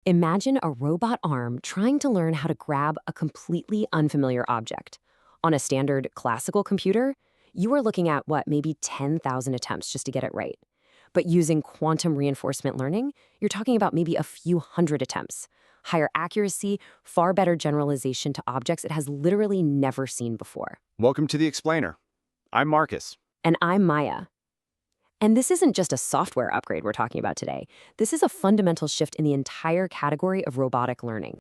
Imagine a robot arm trying to learn how to grab a completely unfamiliar object. On a standard classical computer, you are looking at maybe 10,000 attempts just to get it right. But using quantum reinforcement learning, you're talking about maybe a few hundred attempts. Higher accuracy, far better generalization to objects it has literally never seen before. Welcome to The Explainer. I'm Marcus. And I'm Maya. And this isn't just a software upgrade we're talking about today. This is a fundamental shift in the entire category of robotic learning.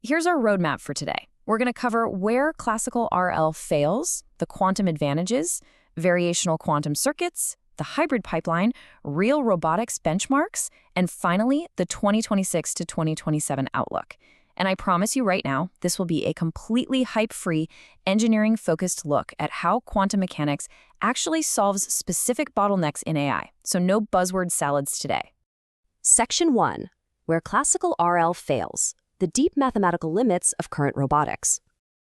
Here's our roadmap for today. We're going to cover where classical RL fails, the quantum advantages, variational quantum circuits, the hybrid pipeline, real robotics benchmarks, and finally, the 2026 to 2027 outlook. And I promise you right now, this will be a completely hype-free, engineering-focused look at how quantum mechanics actually solves specific bottlenecks in AI. So no buzzword salads today. Section 1, where classical RL fails, the deep mathematical limits of current robotics.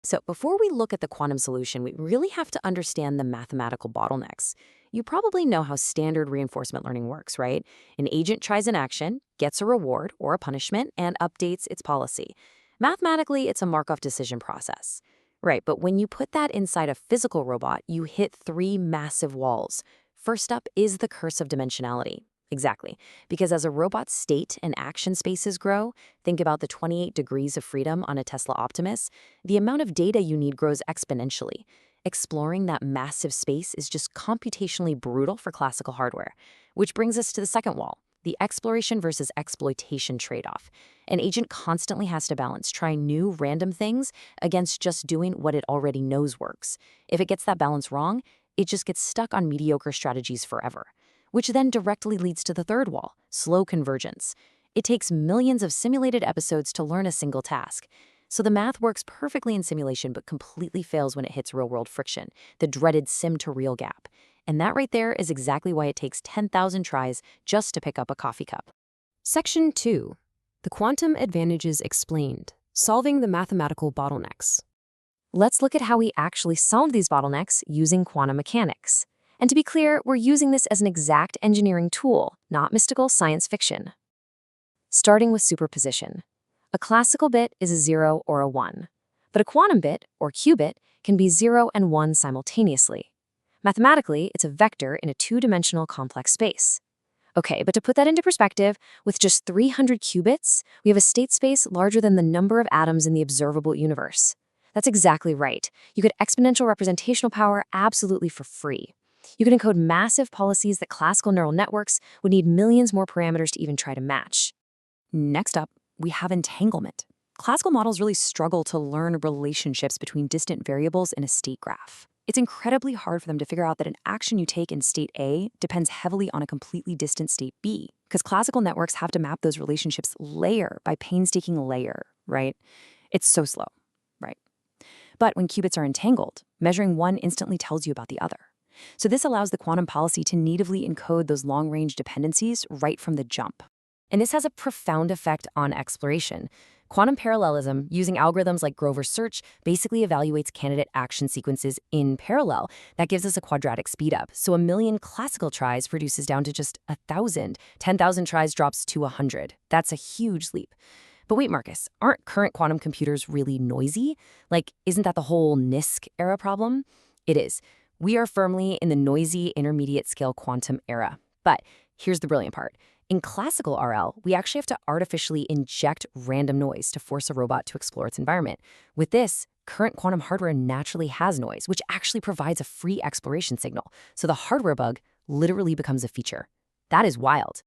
So before we look at the quantum solution, we really have to understand the mathematical bottlenecks. You probably know how standard reinforcement learning works, right? An agent tries an action, gets a reward or a punishment, and updates its policy. Mathematically, it's a Markov decision process. Right, but when you put that inside a physical robot, you hit three massive walls. First up is the curse of dimensionality. Exactly, because as a robot's state and action spaces grow, think about the 28 degrees of freedom on a Tesla Optimus, the amount of data you need grows exponentially. Exploring that massive space is just computationally brutal for classical hardware. Which brings us to the second wall, the exploration versus exploitation trade-off. An agent constantly has to balance trying new random things against just doing what it already knows works. If it gets that balance wrong, it just gets stuck on mediocre strategies forever. Which then directly leads to the third wall, slow convergence. It takes millions of simulated episodes to learn a single task. So the math works perfectly in simulation but completely fails when it hits real-world friction, the dreaded sim-to-real gap. And that right there is exactly why it takes 10,000 tries just to pick up a coffee cup. Section 2. The quantum advantages explained, solving the mathematical bottlenecks. Let's look at how we actually solve these bottlenecks using quantum mechanics. And to be clear, we're using this as an exact engineering tool, not mystical science fiction. Starting with superposition. A classical bit is a 0 or a 1, but a quantum bit, or qubit, can be 0 and 1 simultaneously. Mathematically, it's a vector in a two-dimensional complex space. Okay, but to put that into perspective, with just 300 qubits, we have a state space larger than the number of atoms in the observable universe. That's exactly right. You get exponential representational power absolutely for free. You can encode massive policies that classical neural networks would need millions more parameters to even try to match. Next up, we have entanglement. Classical models really struggle to learn relationships between distant variables in a state graph. It's incredibly hard for them to figure out that an action you take in state A depends heavily on a completely distant state B, because classical networks have to map those relationships layer by painstaking layer, right? It's so slow, right? But when qubits are entangled, measuring one instantly tells you about the other. So this allows the quantum policy to natively encode those long-range dependencies right from the jump. And this has a profound effect on exploration. Quantum parallelism, using algorithms like Grover's search, basically evaluates candidate action sequences in parallel. That gives us a quadratic speedup. So 1,000,000 classical tries reduces down to just 1,000. 10,000 tries drops to 100. That's a huge leap. But wait, Marcus, aren't current quantum computers really noisy? Like, isn't that the whole NISQ era problem? It is. We are firmly in the noisy intermediate scale quantum era. But here's the brilliant part. In classical RL, we actually have to artificially inject random noise to force a robot to explore its environment. With this, current quantum hardware naturally has noise, which actually provides a free exploration signal. So the hardware bug literally becomes a feature. That is wild.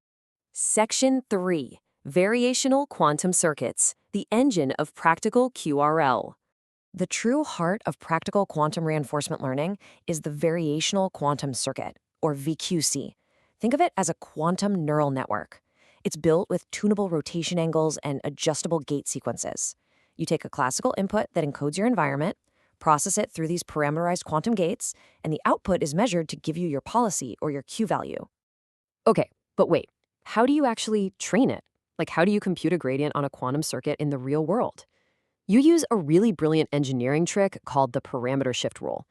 Section 3. Variational quantum circuits, the engine of practical QRL. The true heart of practical quantum reinforcement learning is the variational quantum circuit, or VQC. Think of it as a quantum neural network. It's built with tunable rotation angles and adjustable gate sequences. You take a classical input that encodes your environment, process it through these parameterized quantum gates, and the output is measured to give you your policy or your Q value. Okay, but wait, how do you actually train it? Like, how do you compute a gradient on a quantum circuit in the real world? You use a really brilliant engineering trick called the parameter shift rule.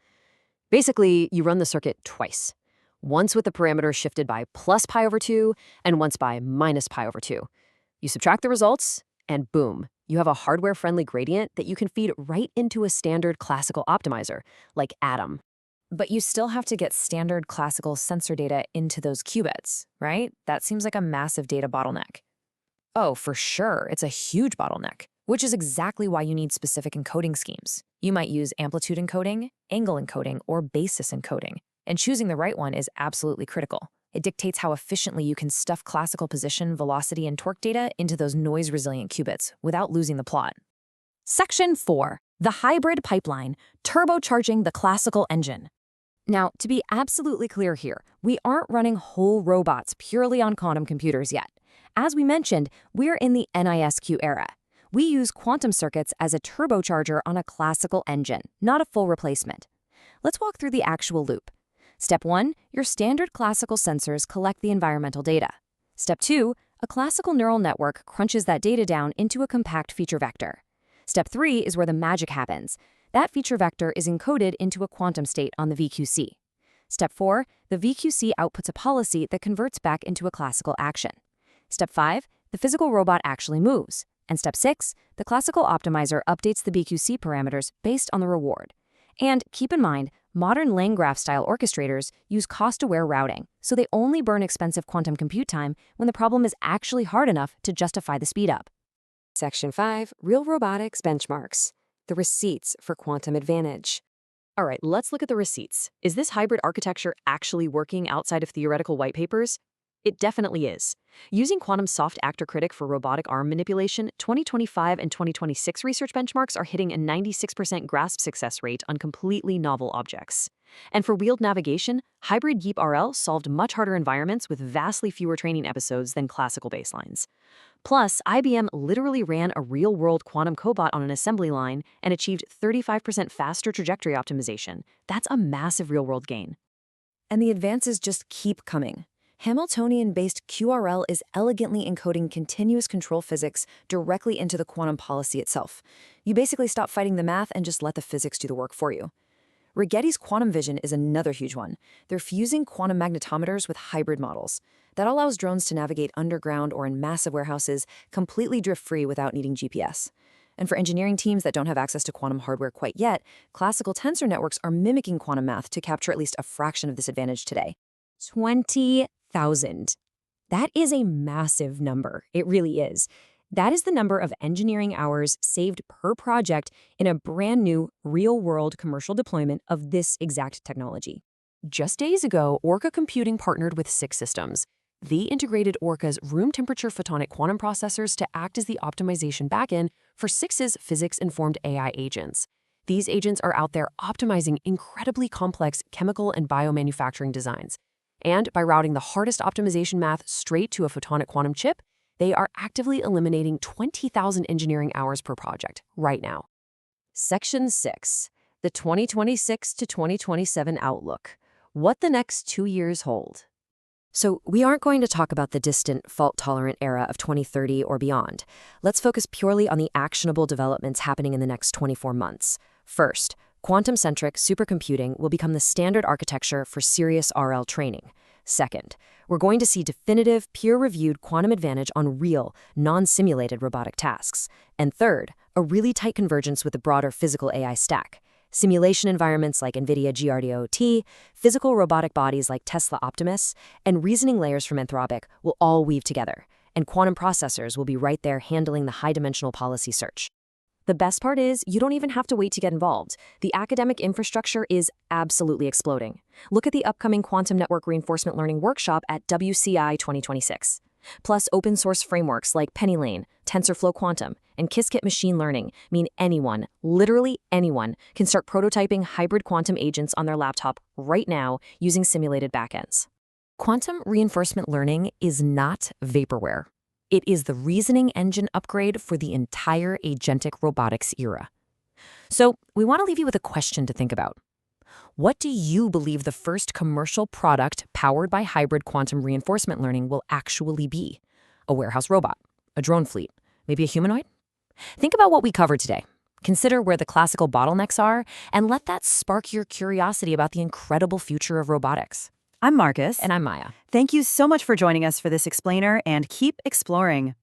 Basically, you run the circuit twice. Once with the parameter shifted by plus pi over 2, and once by minus pi over 2. You subtract the results, and boom, you have a hardware-friendly gradient that you can feed right into a standard classical optimizer, like Atom. But you still have to get standard classical sensor data into those qubits, right? That seems like a massive data bottleneck. Oh, for sure, it's a huge bottleneck, which is exactly why you need specific encoding schemes. You might use amplitude encoding, angle encoding, or basis encoding, and choosing the right one is absolutely critical. It dictates how efficiently you can stuff classical position, velocity, and torque data into those noise-resilient qubits without losing the plot. Section 4. The hybrid pipeline, turbocharging the classical engine. Now, to be absolutely clear here, we aren't running whole robots purely on quantum computers yet. As we mentioned, we're in the NISQ era. We use quantum circuits as a turbocharger on a classical engine, not a full replacement. Let's walk through the actual loop. Step 1, your standard classical sensors collect the environmental data. Step 2, a classical neural network crunches that data down into a compact feature vector. Step 3 is where the magic happens. That feature vector is encoded into a quantum state on the VQC. Step 4, the VQC outputs a policy that converts back into a classical action. Step 5, the physical robot actually moves. And step 6, the classical optimizer updates the VQC parameters based on the reward. And keep in mind, modern Lang-Graph-style orchestrators use cost-aware routing, so they only burn expensive quantum compute time when the problem is actually hard enough to justify the speed-up. Section 5, Real Robotics Benchmarks. The receipts for quantum advantage. All right, let's look at the receipts. Is this hybrid architecture actually working outside of theoretical white papers? It definitely is. Using quantum soft actor critic for robotic arm manipulation, 2025 and 2026 research benchmarks are hitting a 96% grasp success rate on completely novel objects. And for wheeled navigation, hybrid Yeep RL solved much harder environments with vastly fewer training episodes than classical baselines. Plus, IBM literally ran a real-world quantum cobot on an assembly line and achieved 35% faster trajectory optimization. That's a massive real-world gain. And the advances just keep coming. Hamiltonian-based QRL is elegantly encoding continuous control physics directly into the quantum policy itself. You basically stop fighting the math and just let the physics do the work for you. Rigetti's quantum vision is another huge one. They're fusing quantum magnetometers with hybrid models. That allows drones to navigate underground or in massive warehouses completely drift-free without needing GPS. And for engineering teams that don't have access to quantum hardware quite yet, classical tensor networks are mimicking quantum math to capture at least a fraction of this advantage today. 20,000. That is a massive number. It really is. That is the number of engineering hours saved per project in a brand new, real-world commercial deployment of this exact technology. Just days ago, ORCA Computing partnered with Six Systems. They integrated ORCA's room-temperature photonic quantum processors to act as the optimization backend for Six's physics-informed AI agents. These agents are out there optimizing incredibly complex chemical and biomanufacturing designs. And by routing the hardest optimization math straight to a photonic quantum chip, they are actively eliminating 20,000 engineering hours per project right now. Section 6, the 2026 to 2027 outlook. What the next 2 years hold. So we aren't going to talk about the distant, fault-tolerant era of 2030 or beyond. Let's focus purely on the actionable developments happening in the next 24 months. First, quantum-centric supercomputing will become the standard architecture for serious RL training. Second, we're going to see definitive, peer-reviewed quantum advantage on real, non-simulated robotic tasks. And third, a really tight convergence with the broader physical AI stack. Simulation environments like NVIDIA GRDOT, physical robotic bodies like Tesla Optimus, and reasoning layers from Anthropic will all weave together. And quantum processors will be right there handling the high-dimensional policy search. The best part is, you don't even have to wait to get involved. The academic infrastructure is absolutely exploding. Look at the upcoming Quantum Network Reinforcement Learning Workshop at WCI 2026. Plus, open source frameworks like PennyLane, TensorFlow Quantum, and Qiskit Machine Learning mean anyone, literally anyone, can start prototyping hybrid quantum agents on their laptop right now using simulated backends. Quantum reinforcement learning is not vaporware. It is the reasoning engine upgrade for the entire agentic robotics era. So, we want to leave you with a question to think about. What do you believe the first commercial product powered by hybrid quantum reinforcement learning will actually be? A warehouse robot? A drone fleet? Maybe a humanoid? Think about what we covered today. Consider where the classical bottlenecks are, and let that spark your curiosity about the incredible future of robotics. I'm Marcus. And I'm Maya. Thank you so much for joining us for this explainer, and keep exploring.